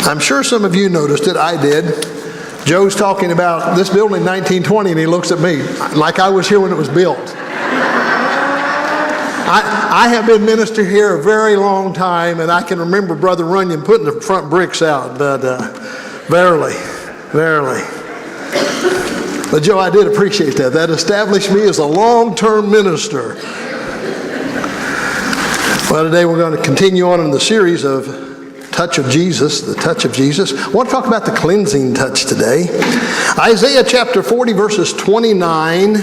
I'm sure some of you noticed it. I did. Joe's talking about this building in 1920, and he looks at me like I was here when it was built. I have been minister here a very long time, and I can remember Brother Runyon putting the front bricks out, but verily. But Joe, I did appreciate that. That established me as a long-term minister. Well, today we're going to continue on in the series of Touch of Jesus, the touch of Jesus. I want to talk about the cleansing touch today. Isaiah chapter 40, verses 29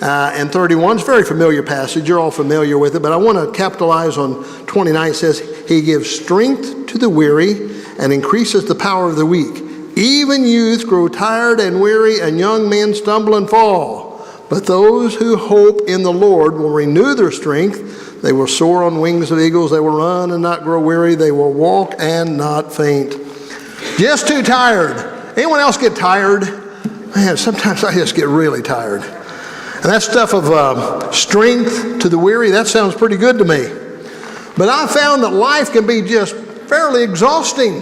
and 31. It's a very familiar passage. You're all familiar with it, but I want to capitalize on 29. It says, He gives strength to the weary and increases the power of the weak. Even youth grow tired and weary, and young men stumble and fall. But those who hope in the Lord will renew their strength. They will soar on wings of eagles. They will run and not grow weary. They will walk and not faint. Just too tired. Anyone else get tired? Man, sometimes I just get really tired. And that stuff of strength to the weary, that sounds pretty good to me. But I found that life can be just fairly exhausting.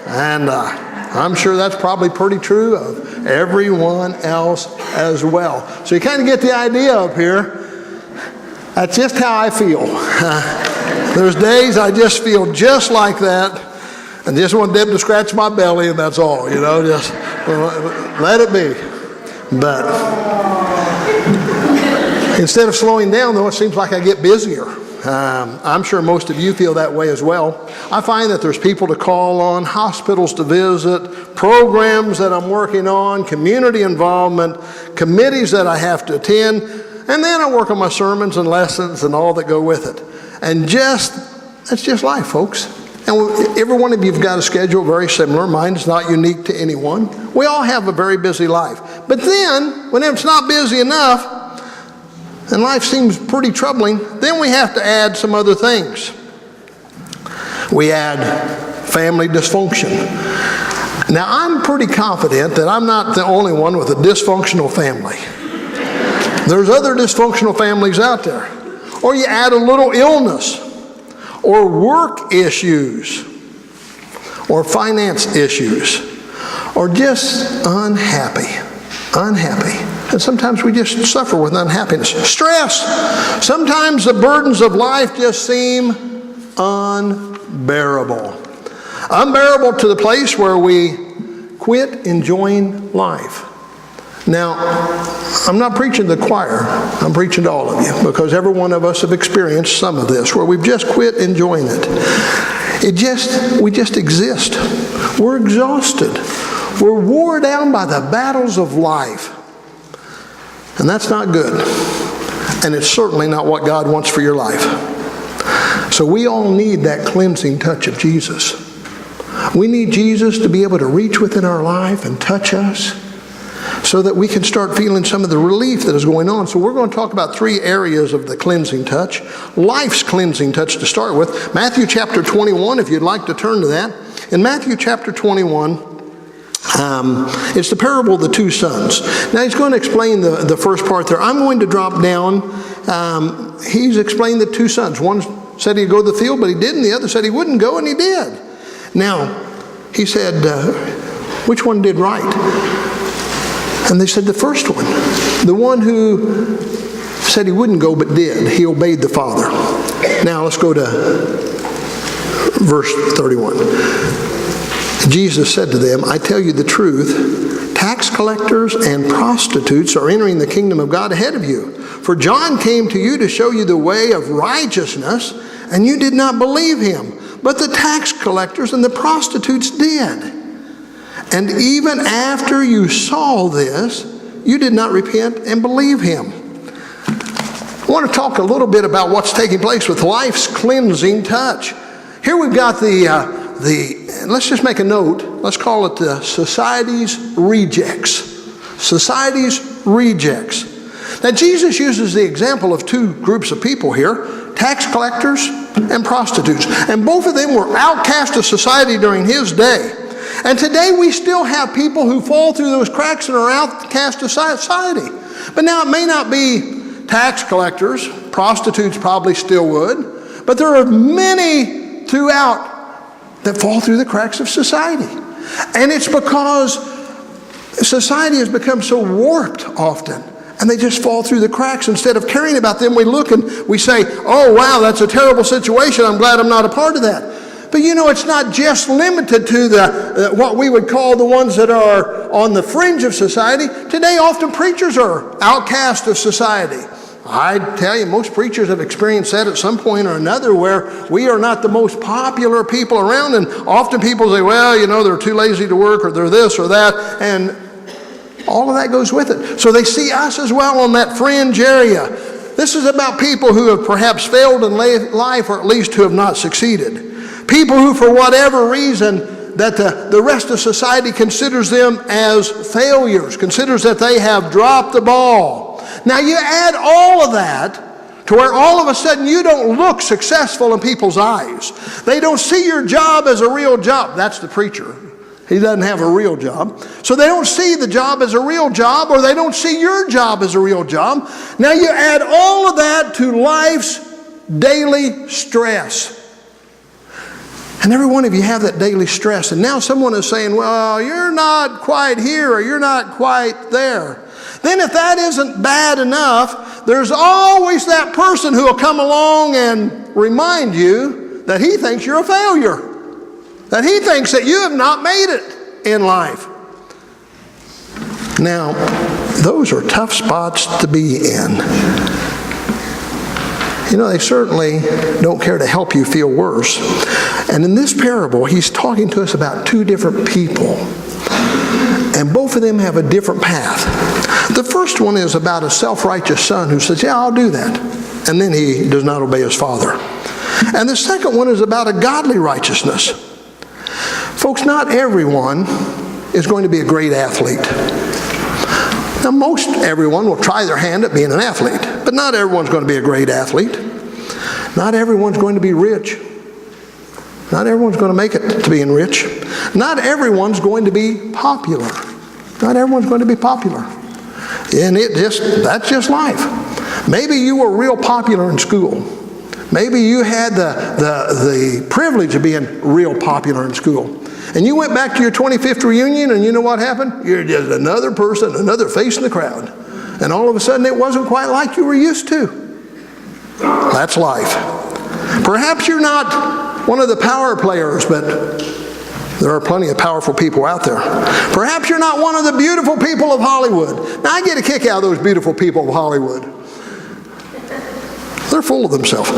And I'm sure that's probably pretty true of everyone else as well. So you kind of get the idea up here. That's just how I feel. There's days I just feel just like that, and just want Deb to scratch my belly, and that's all, just let it be. But instead of slowing down, though, it seems like I get busier. I'm sure most of you feel that way as well. I find that there's people to call on, hospitals to visit, programs that I'm working on, community involvement, committees that I have to attend, and then I work on my sermons and lessons and all that go with it. And that's just life, folks. And every one of you have got a schedule very similar. Mine is not unique to anyone. We all have a very busy life. But then, when it's not busy enough, and life seems pretty troubling, then we have to add some other things. We add family dysfunction. Now, I'm pretty confident that I'm not the only one with a dysfunctional family. There's other dysfunctional families out there. Or you add a little illness, or work issues, or finance issues, or just unhappy. And sometimes we just suffer with unhappiness. Stress. Sometimes the burdens of life just seem unbearable. Unbearable to the place where we quit enjoying life. Now, I'm not preaching to the choir. I'm preaching to all of you, because every one of us have experienced some of this where we've just quit enjoying it. We just exist. We're exhausted. We're wore down by the battles of life. And that's not good. And it's certainly not what God wants for your life. So we all need that cleansing touch of Jesus. We need Jesus to be able to reach within our life and touch us, so that we can start feeling some of the relief that is going on. So we're going to talk about 3 areas of the cleansing touch. Life's cleansing touch to start with. Matthew chapter 21, if you'd like to turn to that. In Matthew chapter 21, it's the parable of the 2 sons. Now he's going to explain the first part there. I'm going to drop down. He's explained the 2 sons. One said he'd go to the field, but he didn't. The other said he wouldn't go, and he did. Now, he said, which one did right? And they said the first one, the one who said he wouldn't go but did. He obeyed the Father. Now let's go to verse 31. Jesus said to them, I tell you the truth, tax collectors and prostitutes are entering the kingdom of God ahead of you. For John came to you to show you the way of righteousness, and you did not believe him. But the tax collectors and the prostitutes did. And even after you saw this, you did not repent and believe him. I want to talk a little bit about what's taking place with life's cleansing touch. Here we've got let's just make a note. Let's call it the society's rejects. Society's rejects. Now Jesus uses the example of 2 groups of people here, tax collectors and prostitutes. And both of them were outcast of society during his day. And today we still have people who fall through those cracks and are outcast of society. But now it may not be tax collectors. Prostitutes probably still would. But there are many throughout that fall through the cracks of society. And it's because society has become so warped often, and they just fall through the cracks. Instead of caring about them, we look and we say, oh, wow, that's a terrible situation. I'm glad I'm not a part of that. But you know, it's not just limited to what we would call the ones that are on the fringe of society. Today, often preachers are outcast of society. I tell you, most preachers have experienced that at some point or another, where we are not the most popular people around, and often people say, well, you know, they're too lazy to work, or they're this or that, and all of that goes with it. So they see us as well on that fringe area. This is about people who have perhaps failed in life, or at least who have not succeeded. People who, for whatever reason, that the rest of society considers them as failures, considers that they have dropped the ball. Now you add all of that to where all of a sudden you don't look successful in people's eyes. They don't see your job as a real job. That's the preacher. He doesn't have a real job. So they don't see the job as a real job, or they don't see your job as a real job. Now you add all of that to life's daily stress. And every one of you have that daily stress. And now someone is saying, well, you're not quite here, or you're not quite there. Then if that isn't bad enough, there's always that person who will come along and remind you that he thinks you're a failure, that he thinks that you have not made it in life. Now, those are tough spots to be in. You know, they certainly don't care to help you feel worse. And in this parable, he's talking to us about two different people. And both of them have a different path. The first one is about a self-righteous son who says, yeah, I'll do that. And then he does not obey his father. And the second one is about a godly righteousness. Folks, not everyone is going to be a great athlete. Now, most everyone will try their hand at being an athlete, but not everyone's going to be a great athlete. Not everyone's going to be rich. Not everyone's going to make it to being rich. Not everyone's going to be popular. Not everyone's going to be popular. And that's just life. Maybe you were real popular in school. Maybe you had the privilege of being real popular in school. And you went back to your 25th reunion, and you know what happened? You're just another person, another face in the crowd. And all of a sudden it wasn't quite like you were used to. That's life. Perhaps you're not one of the power players, but there are plenty of powerful people out there. Perhaps you're not one of the beautiful people of Hollywood. Now, I get a kick out of those beautiful people of Hollywood. They're full of themselves.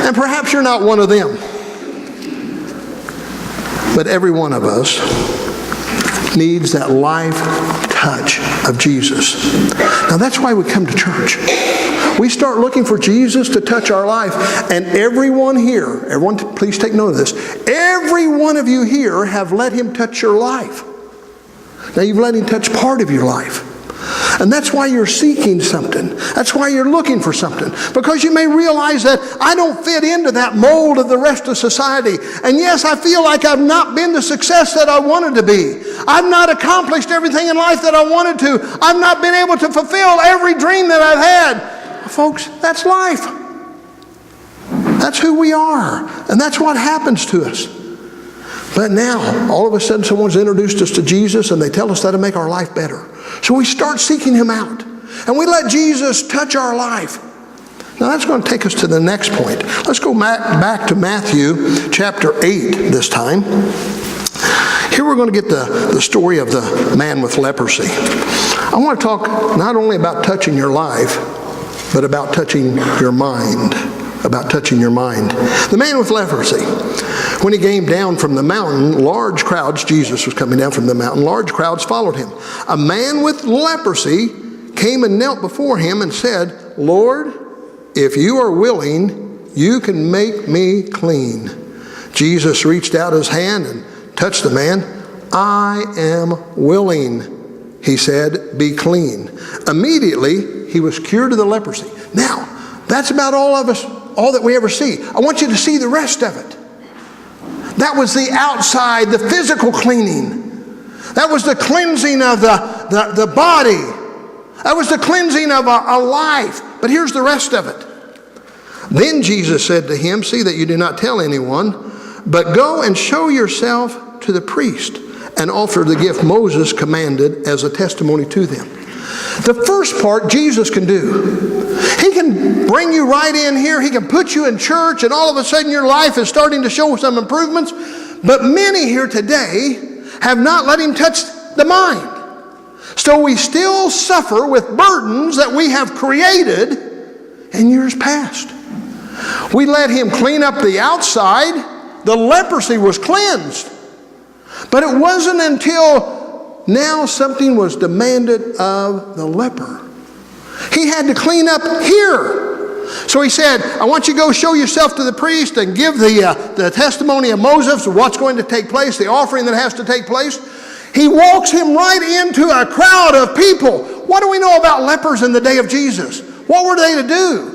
And perhaps you're not one of them. But every one of us needs that life touch of Jesus. Now, that's why we come to church. We start looking for Jesus to touch our life. And everyone here, everyone, please take note of this. Every one of you here have let him touch your life. Now, you've let him touch part of your life. And that's why you're seeking something. That's why you're looking for something. Because you may realize that I don't fit into that mold of the rest of society. And yes, I feel like I've not been the success that I wanted to be. I've not accomplished everything in life that I wanted to. I've not been able to fulfill every dream that I've had. Folks, that's life. That's who we are. And that's what happens to us. But now, all of a sudden, someone's introduced us to Jesus, and they tell us that'll make our life better. So we start seeking him out. And we let Jesus touch our life. Now, that's going to take us to the next point. Let's go back to Matthew chapter 8 this time. Here we're going to get the story of the man with leprosy. I want to talk not only about touching your life, but about touching your mind. About touching your mind. The man with leprosy. When he came down from the mountain, large crowds, Jesus was coming down from the mountain, large crowds followed him. A man with leprosy came and knelt before him and said, Lord, if you are willing, you can make me clean. Jesus reached out his hand and touched the man. I am willing, he said, be clean. Immediately, he was cured of the leprosy. Now, that's about all that we ever see. I want you to see the rest of it. That was the outside, the physical cleaning. That was the cleansing of the body. That was the cleansing of a life. But here's the rest of it. Then Jesus said to him, see that you do not tell anyone, but go and show yourself to the priest and offer the gift Moses commanded as a testimony to them. The first part Jesus can do. He can bring you right in here. He can put you in church, and all of a sudden your life is starting to show some improvements. But many here today have not let him touch the mind. So we still suffer with burdens that we have created in years past. We let him clean up the outside. The leprosy was cleansed. But it wasn't until now something was demanded of the leper. He had to clean up here. So he said, I want you to go show yourself to the priest and give the testimony of Moses of what's going to take place, the offering that has to take place. He walks him right into a crowd of people. What do we know about lepers in the day of Jesus? What were they to do?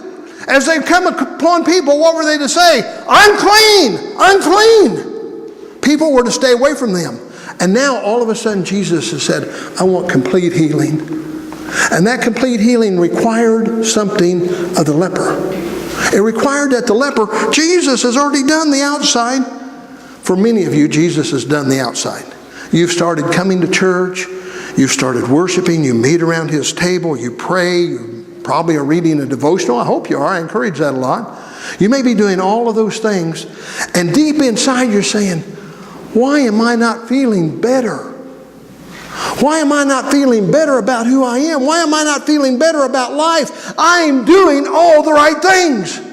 As they come upon people, what were they to say? Unclean, unclean. People were to stay away from them. And now all of a sudden Jesus has said, I want complete healing. And that complete healing required something of the leper. It required that the leper, Jesus has already done the outside. For many of you, Jesus has done the outside. You've started coming to church. You've started worshiping. You meet around his table. You pray. You probably are reading a devotional. I hope you are. I encourage that a lot. You may be doing all of those things. And deep inside you're saying, why am I not feeling better? Why am I not feeling better about who I am? Why am I not feeling better about life? I'm doing all the right things. Do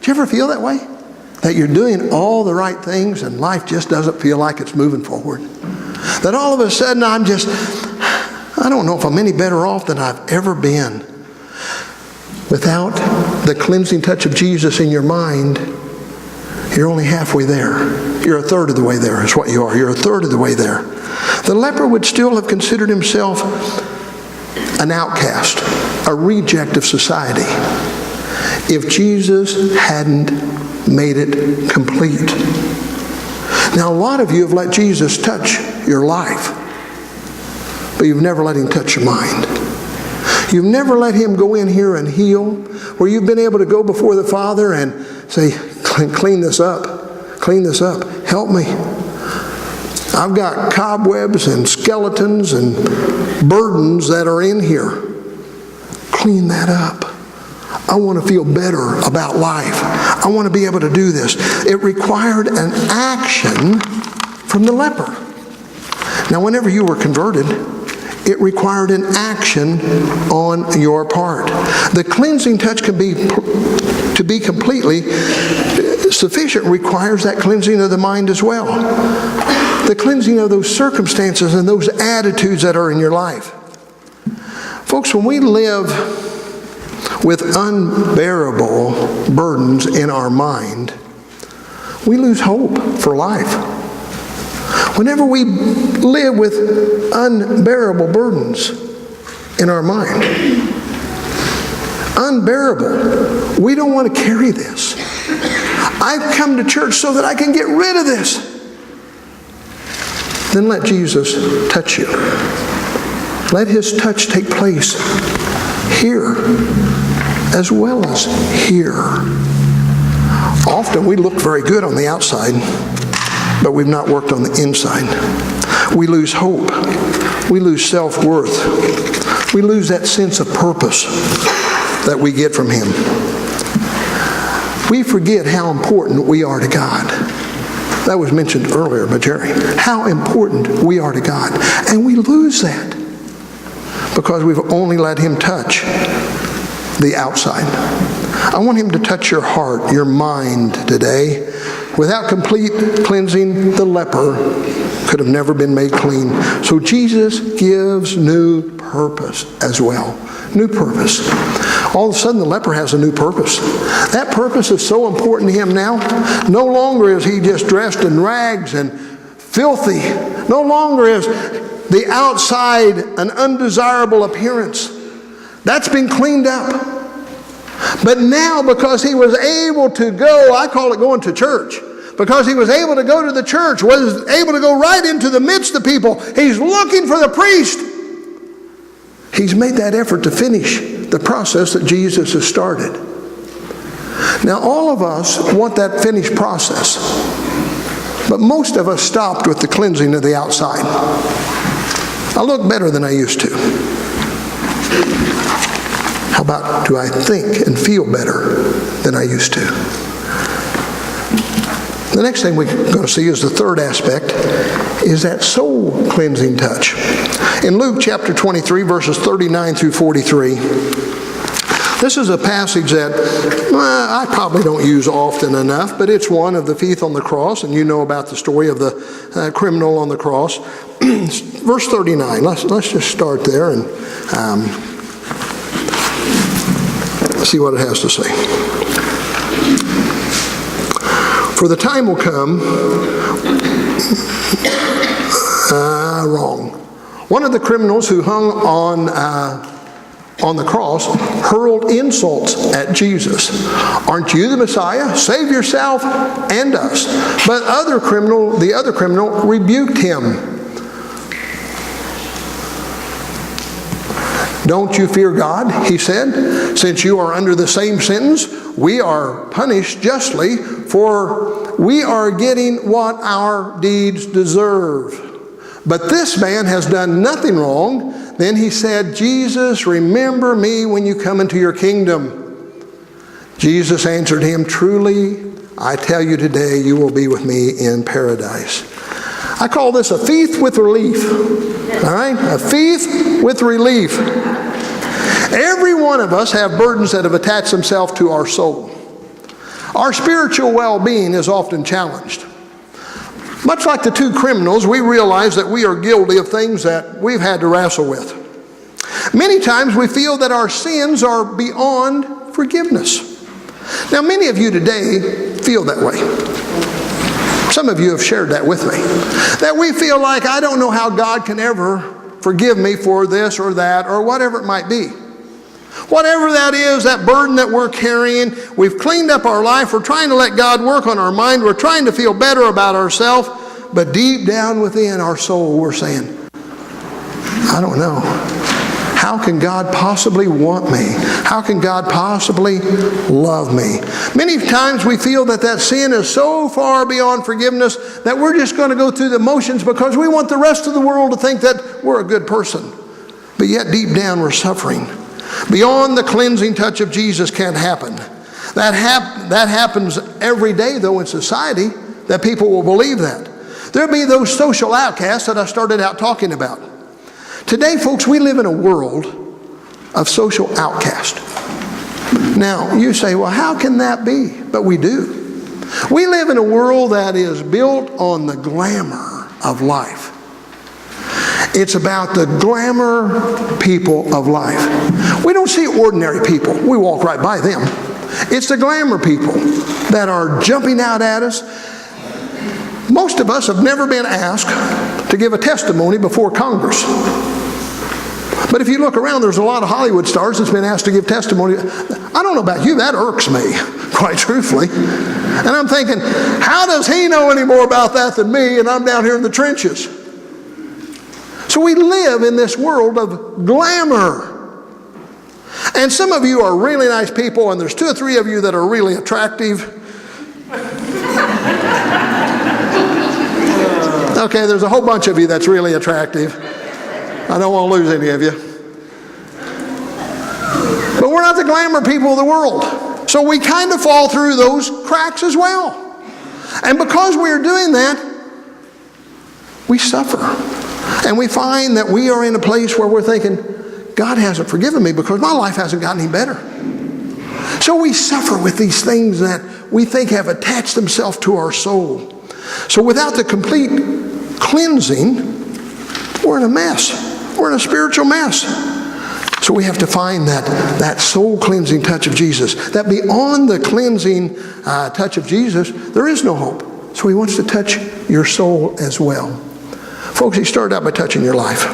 you ever feel that way? That you're doing all the right things and life just doesn't feel like it's moving forward? That all of a sudden I don't know if I'm any better off than I've ever been. Without the cleansing touch of Jesus in your mind, you're only halfway there. You're a third of the way there is what you are. You're a third of the way there. The leper would still have considered himself an outcast, a reject of society, if Jesus hadn't made it complete. Now, a lot of you have let Jesus touch your life, but you've never let him touch your mind. You've never let him go in here and heal, where you've been able to go before the Father and say, clean this up, help me. I've got cobwebs and skeletons and burdens that are in here. Clean that up. I want to feel better about life. I want to be able to do this. It required an action from the leper. Now, whenever you were converted, it required an action on your part. The cleansing touch to be completely sufficient requires that cleansing of the mind as well. The cleansing of those circumstances and those attitudes that are in your life. Folks, when we live with unbearable burdens in our mind, we lose hope for life. Whenever we live with unbearable burdens in our mind, unbearable, we don't want to carry this. I've come to church so that I can get rid of this. Then let Jesus touch you. Let his touch take place here as well as here. Often we look very good on the outside, but we've not worked on the inside. We lose hope. We lose self-worth. We lose that sense of purpose that we get from him. We forget how important we are to God. That was mentioned earlier by Jerry. How important we are to God. And we lose that because we've only let him touch the outside. I want him to touch your heart, your mind today. Without complete cleansing, the leper could have never been made clean. So Jesus gives new purpose as well. New purpose. All of a sudden the leper has a new purpose. That purpose is so important to him now. No longer is he just dressed in rags and filthy. No longer is the outside an undesirable appearance. That's been cleaned up. But now, because he was able to go, I call it going to church, because he was able to go to the church, was able to go right into the midst of people, he's looking for the priest. He's made that effort to finish the process that Jesus has started. Now, all of us want that finished process, but most of us stopped with the cleansing of the outside. I look better than I used to. How about, do I think and feel better than I used to? The next thing we're going to see is the third aspect, is that soul cleansing touch. In Luke chapter 23, verses 39 through 43, this is a passage that I probably don't use often enough, but it's one of the thief on the cross, and you know about the story of the criminal on the cross. Verse 39, let's just start there and see what it has to say. For the time will come, wrong. One of the criminals who hung on the cross hurled insults at Jesus. Aren't you the Messiah? Save yourself and us. But the other criminal rebuked him. Don't you fear God, he said, since you are under the same sentence? We are punished justly, for we are getting what our deeds deserve. But this man has done nothing wrong. Then he said, Jesus, remember me when you come into your kingdom. Jesus answered him, truly, I tell you today, you will be with me in paradise. I call this a thief with relief. All right? A thief with relief. Every one of us have burdens that have attached themselves to our soul. Our spiritual well-being is often challenged. Much like the two criminals, we realize that we are guilty of things that we've had to wrestle with. Many times we feel that our sins are beyond forgiveness. Now, many of you today feel that way. Some of you have shared that with me. That we feel like, I don't know how God can ever forgive me for this or that or whatever it might be. Whatever that is, that burden that we're carrying, we've cleaned up our life, we're trying to let God work on our mind, we're trying to feel better about ourselves, but deep down within our soul we're saying, I don't know. How can God possibly want me? How can God possibly love me? Many times we feel that sin is so far beyond forgiveness that we're just going to go through the motions because we want the rest of the world to think that we're a good person. But yet deep down we're suffering. Beyond the cleansing touch of Jesus can't happen. That happens every day, though, in society, that people will believe that. There'll be those social outcasts that I started out talking about. Today, folks, we live in a world of social outcast. Now, you say, well, how can that be? But we do. We live in a world that is built on the glamour of life. It's about the glamour people of life. We don't see ordinary people. We walk right by them. It's the glamour people that are jumping out at us. Most of us have never been asked to give a testimony before Congress. But if you look around, there's a lot of Hollywood stars that's been asked to give testimony. I don't know about you, that irks me, quite truthfully. And I'm thinking, how does he know any more about that than me, and I'm down here in the trenches? So we live in this world of glamour. And some of you are really nice people, and there's 2 or 3 of you that are really attractive. Okay, there's a whole bunch of you that's really attractive. I don't want to lose any of you. But we're not the glamour people of the world. So we kind of fall through those cracks as well. And because we're doing that, we suffer. And we find that we are in a place where we're thinking, God hasn't forgiven me because my life hasn't gotten any better. So we suffer with these things that we think have attached themselves to our soul. So without the complete cleansing, we're in a mess. We're in a spiritual mess. So we have to find that soul cleansing touch of Jesus. That beyond the cleansing touch of Jesus, there is no hope. So he wants to touch your soul as well. Folks, he started out by touching your life.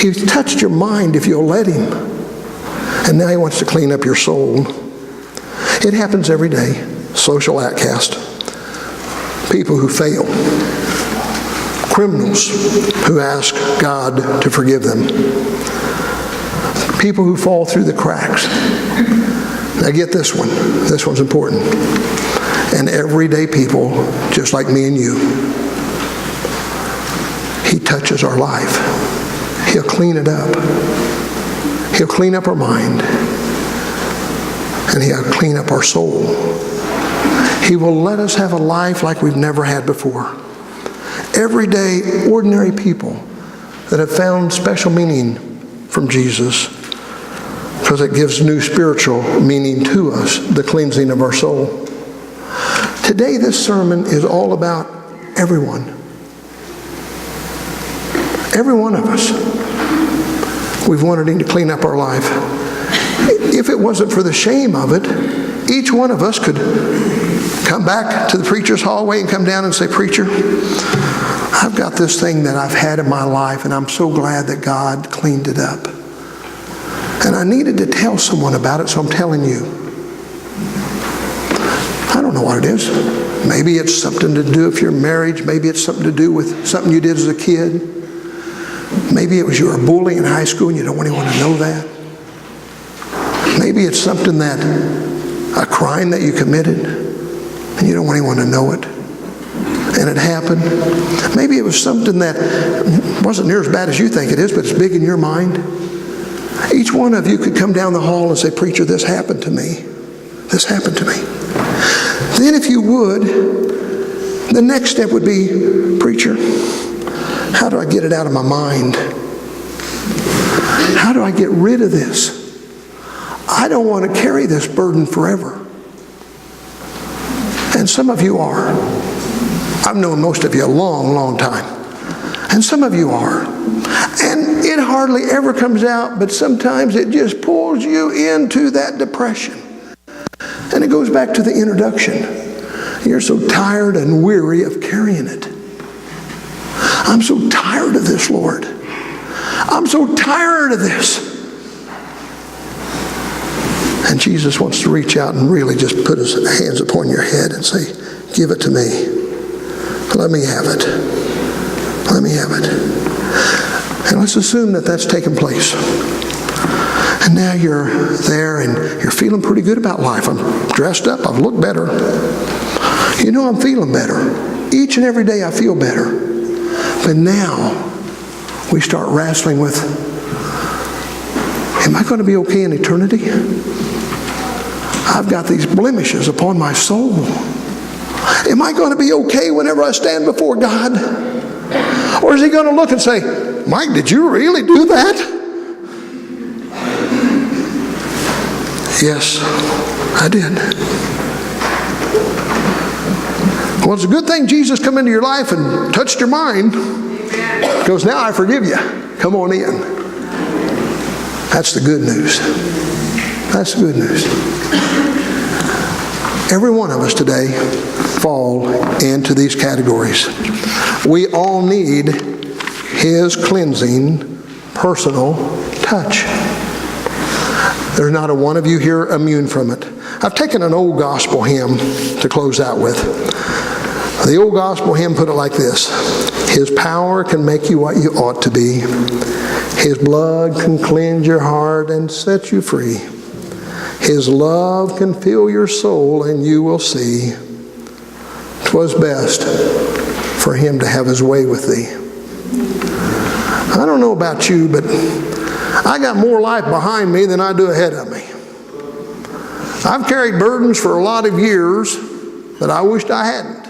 He's touched your mind if you'll let him. And now he wants to clean up your soul. It happens every day. Social outcast. People who fail. Criminals who ask God to forgive them. People who fall through the cracks. Now get this one. This one's important. And everyday people, just like me and you, He touches our life. He'll clean it up. He'll clean up our mind. And He'll clean up our soul. He will let us have a life like we've never had before. Everyday, ordinary people that have found special meaning from Jesus, because it gives new spiritual meaning to us, the cleansing of our soul. Today, this sermon is all about everyone. Every one of us. We've wanted Him to clean up our life. If it wasn't for the shame of it, each one of us could come back to the preacher's hallway and come down and say, "Preacher, I've got this thing that I've had in my life, and I'm so glad that God cleaned it up. And I needed to tell someone about it, so I'm telling you." I don't know what it is. Maybe it's something to do with your marriage. Maybe it's something to do with something you did as a kid. Maybe it was you were a bully in high school and you don't want anyone to know that. Maybe it's something that, a crime that you committed and you don't want anyone to know it. And it happened. Maybe it was something that wasn't near as bad as you think it is, but it's big in your mind. Each one of you could come down the hall and say, "Preacher, this happened to me. This happened to me." Then if you would, the next step would be, "Preacher, how do I get it out of my mind? How do I get rid of this? I don't want to carry this burden forever." And some of you are. I've known most of you a long, long time. And some of you are. And it hardly ever comes out, but sometimes it just pulls you into that depression. And it goes back to the introduction. You're so tired and weary of carrying it. "I'm so tired of this, Lord. I'm so tired of this." And Jesus wants to reach out and really just put His hands upon your head and say, "Give it to me. Let me have it. Let me have it." And let's assume that that's taken place. And now you're there and you're feeling pretty good about life. "I'm dressed up. I've looked better. You know, I'm feeling better. Each and every day I feel better." But now we start wrestling with, am I going to be okay in eternity? I've got these blemishes upon my soul. Am I going to be okay whenever I stand before God? Or is He going to look and say, "Mike, did you really do that?" "Yes, I did." Well, it's a good thing Jesus come into your life and touched your mind. Because now I forgive you. Come on in. That's the good news. That's the good news. Every one of us today fall into these categories. We all need His cleansing, personal touch. There's not a one of you here immune from it. I've taken an old gospel hymn to close out with. The old gospel hymn put it like this: "His power can make you what you ought to be. His blood can cleanse your heart and set you free. His love can fill your soul and you will see 'twas best for Him to have His way with thee." I don't know about you, but I got more life behind me than I do ahead of me. I've carried burdens for a lot of years that I wished I hadn't.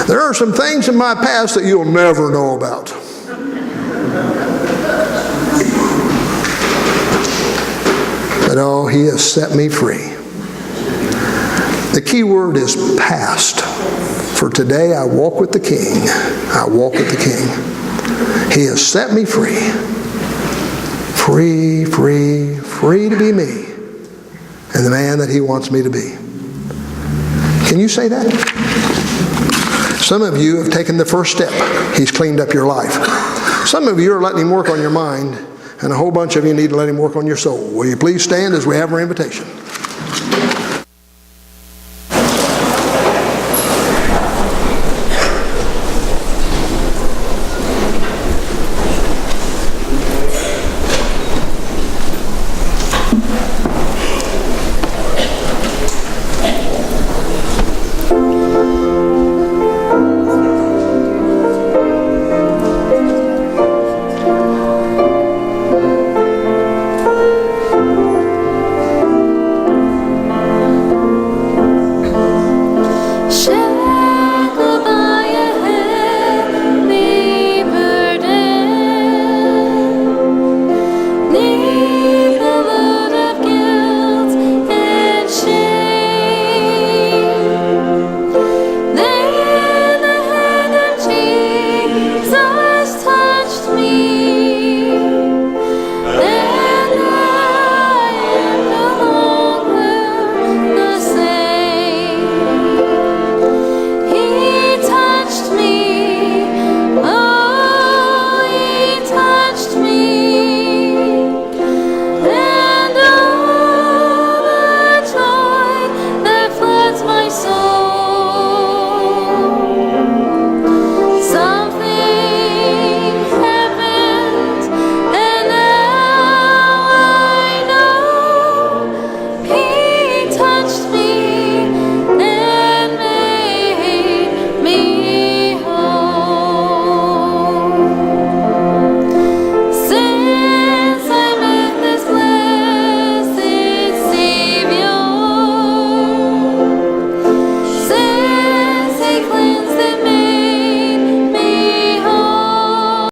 There are some things in my past that you'll never know about. But oh, He has set me free. The key word is past. For today I walk with the King. I walk with the King. He has set me free. Free, free, free to be me and the man that He wants me to be. Can you say that? Some of you have taken the first step. He's cleaned up your life. Some of you are letting Him work on your mind, and a whole bunch of you need to let Him work on your soul. Will you please stand as we have our invitation?